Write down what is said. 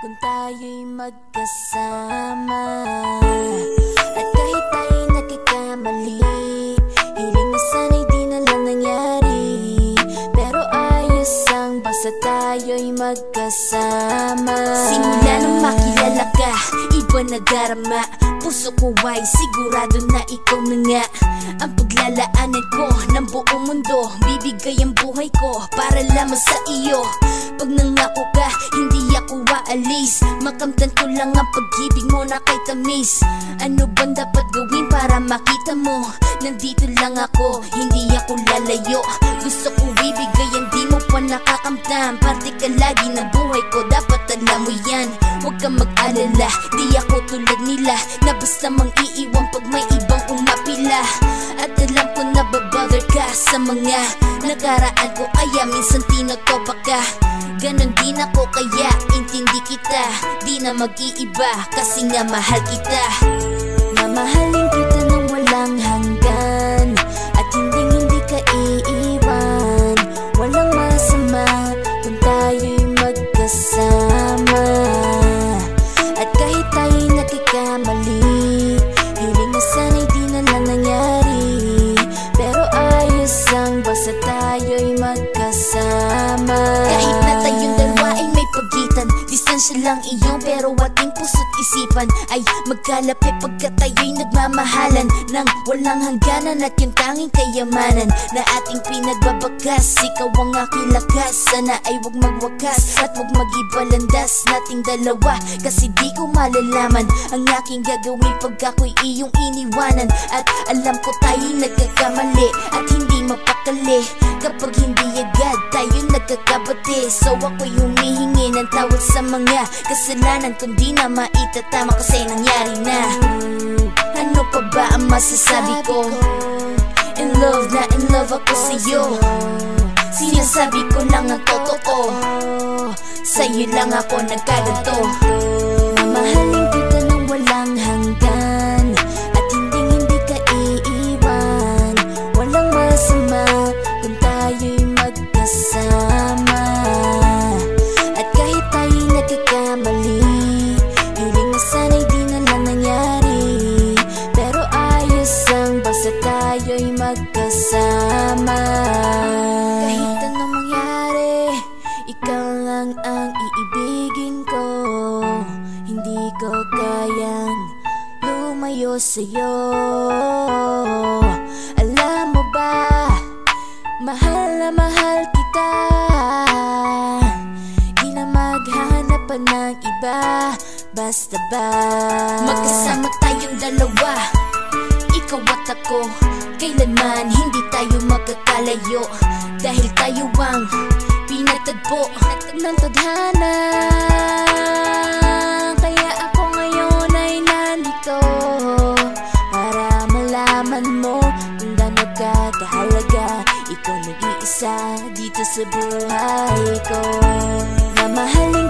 kung tayo'y magkasama. At kahit tayo'y nagkakamali, hiling na sana'y di na lang nangyari. Pero ayos ang basta tayo'y magkasama. Simula nang makilala ka, iba nadarama. Puso ko ay sigurado na ikaw na nga ang paglalaanan ko ng buong mundo. Bibigay ang buhay ko para lamang sa iyo. Pag nangako ka, hindi ako aalis. Makamtan ko lang ang pag-ibig mo na kay tamis. Ano bang dapat gawin para makita mo? Nandito lang ako, hindi ako lalayo. Gusto kong bibigay ang di mo pa nakakamtam. Parte ka lagi ng buhay ko, dapat alam mo yan. Huwag kang mag-alala, di ako tulad nila na basta mang iiwan pag may ibang umapila. At alam ko na babother ka sa mga nakaraan ko, kaya minsan tinotopa ka. Ganon din ako kaya intindi kita. Di na mag-iiba kasi nga mahal kita. Mamahalin kita nang walang hanggan, at hindi ka iiwan. Walang masama kung tayo'y magkasama. At kahit tayo'y nagkakamali, hiling na sana'y di na lang nangyari. Pero ayos ang basta tayo'y magkasama. Kahit na tayong dalawa ay may pagitan, distansya lang iyon pero ating puso't isipan ay magkalapit pagkat tayo'y nagmamahalan ng walang hangganan. At yung tanging kayamanan na ating pinagbabakas, ikaw ang aking lakas. Sana ay wag magwakas at wag mag-ibalandas nating dalawa, kasi di ko malalaman ang aking gagawin pag ako'y iyong iniwanan. At alam ko tayo'y nagkakamali at hindi mapakali kapag hindi agad tayo nagkakabati. So ako'y humihingi ng tawad sa mga kasalanan kung di na maitatama kasi nangyari na. Ano pa ba ang masasabi ko? In love na in love ako sa'yo. Sinasabi ko lang ang totoo, sa'yo lang ako nagkaganto. Mamahalin kita nang walang hanggan, at hindi ka iiwan. Walang masama kung tayo'y magkasama. At kahit tayo'y nagkakamali, hiling na sana'y di na lang nangyari. Pero ayos ang basta tayo'y magkasama. Kahit anong mangyari, ikaw lang ang iibigin ko. Hindi ko kayang lumayo sa'yo. Alam mo ba, mahal na mahal kita. Di na maghanap pa ng iba, basta ba magkasama tayong dalawa, ikaw at ako. Kailanman hindi tayo magkakalayo, dahil tayo ang pinatagpo ng tadhana. Kaya ako ngayon ay nandito para malaman mo kung gaano ka kahalaga. Ikaw nag-iisa dito sa buhay ko. Mamahalin